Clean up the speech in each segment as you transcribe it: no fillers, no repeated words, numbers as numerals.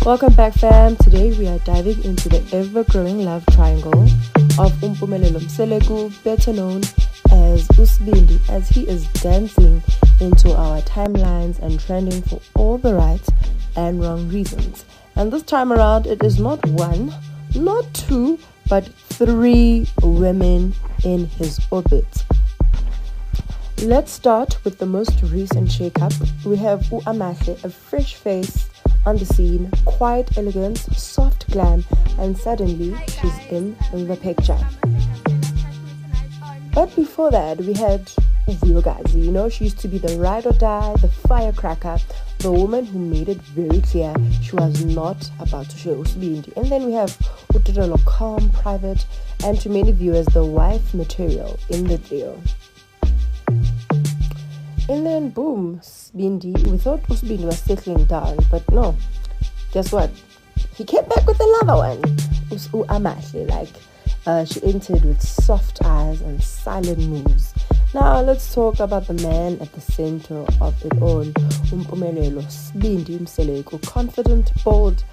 Welcome back, fam. Today we are diving into the ever-growing love triangle of Mpumelelo Mseleku, better known as Usibindi, as he is dancing into our timelines and trending for all the right and wrong reasons. And this time around, it is not one, not two, but three women in his orbit. Let's start with the most recent shake-up. We have Amahle, a fresh face on the scene, quiet elegance, soft glam, and suddenly she's in the picture. But before that, we had Vuyokazi. She used to be the ride or die, the firecracker, the woman who made it very clear she was not about to show Usibindi. And then we have Tirelo, calm, private, and to many viewers, the wife material in the trio. And then boom, Sibindi. We thought Usibindi was settling down, but no. Guess what? He came back with another one. Amahle, she entered with soft eyes and silent moves. Now let's talk about the man at the center of it all. Mpumelelo, Sibindi Mseleku, confident, bold,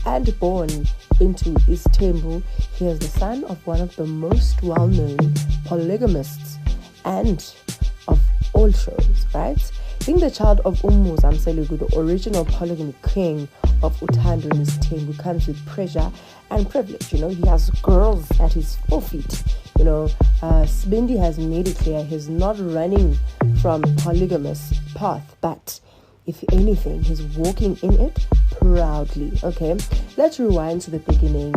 and born into Tirelo. He is the son of one of the most well-known polygamists and of all shows, right? Being the child of Mseleku, the original polygamy king of Utando in his team, who comes with pressure and privilege. He has girls at his forefeet. Sibindi has made it clear he's not running from polygamous path, but if anything, he's walking in it proudly. Okay, let's rewind to the beginning.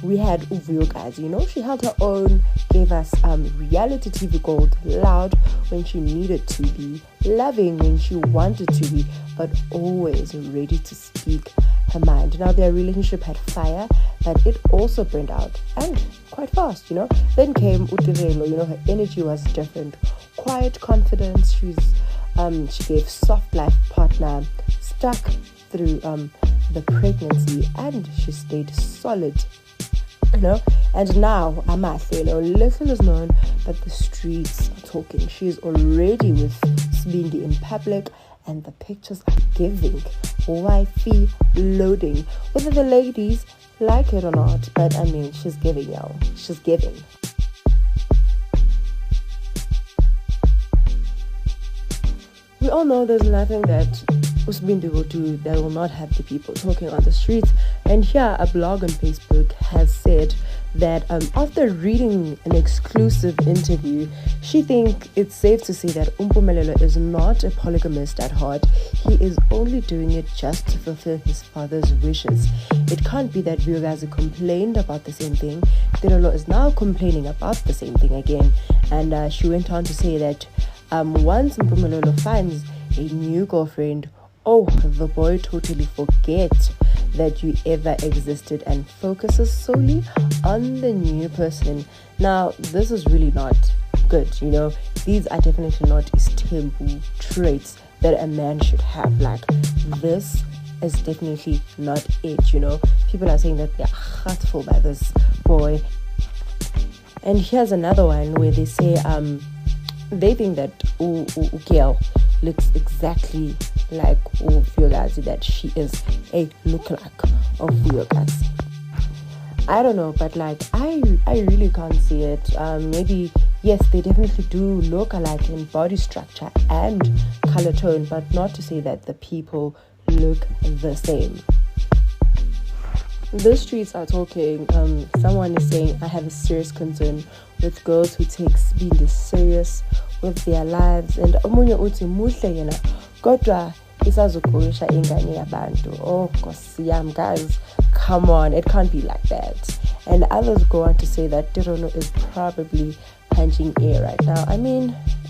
We had Vuyokazi. She held her own, gave us reality TV gold, loud when she needed to be, loving when she wanted to be, but always ready to speak her mind. Now their relationship had fire, but it also burned out, and quite fast. Then came Tirelo. Her energy was different, quiet confidence. She gave soft life partner, stuck through the pregnancy, and she stayed solid. And now Amahle, little is known, but the streets are talking. She's already with Sibindi in public, and the pictures are giving wifey loading. Whether the ladies like it or not, but she's giving, y'all. She's giving. We all know there's nothing that Usibindi will do that will not have the people talking on the streets. And here, a blog on Facebook has said that after reading an exclusive interview, she thinks it's safe to say that Mpumelelo is not a polygamist at heart. He is only doing it just to fulfill his father's wishes. It can't be that Vuyokazi complained about the same thing. Tirelo is now complaining about the same thing again. And she went on to say that once Mpumelelo finds a new girlfriend, the boy totally forgets that you ever existed and focuses solely on the new person. Now, this is really not good, These are definitely not Tirelo traits that a man should have. This is definitely not it, People are saying that they're hurtful by this boy. And here's another one where they say, they think that Ukiel looks exactly like Vuyokazi, that she is a lookalike of Vuyokazi. I don't know, but I really can't see it. Maybe, yes, they definitely do look alike in body structure and color tone, but not to say that the people look the same. The streets are talking. Someone is saying, I have a serious concern with girls who take being serious with their lives. And omunye uthi muhle yena kodwa isazogurisha ingane yabantu. Oh, Nkosi yami, guys, come on, it can't be like that. And others go on to say that Tirelo is probably punching air right now.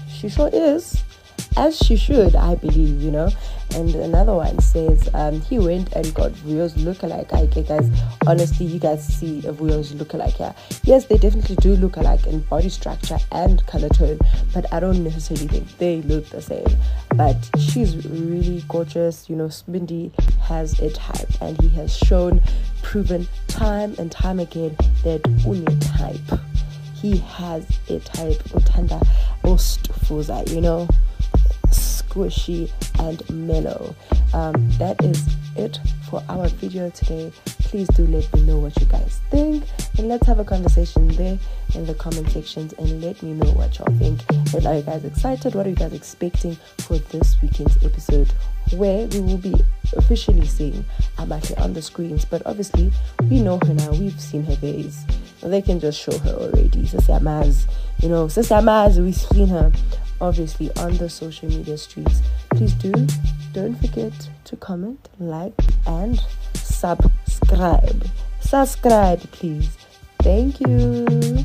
She sure is, as she should, I believe, And another one says he went and got Vuyo's lookalike. Okay, guys, honestly, you guys see a Vuyo's lookalike here. Yes, they definitely do look alike in body structure and color tone, but I don't necessarily think they look the same. But she's really gorgeous. Sibindi has a type, and he has proven time and time again that uni type. He has a type. Utanda ostufuza, squishy and mellow. That is it for our video today. Please do let me know what you guys think, and let's have a conversation there in the comment sections, and let me know what y'all think. And are you guys excited? What are you guys expecting for this weekend's episode, where we will be officially seeing Amahle on the screens? But obviously we know her now, we've seen her face, they can just show her already. Sisiamaz, we've seen her obviously on the social media streets. Please don't forget to comment, like, and subscribe, please. Thank you.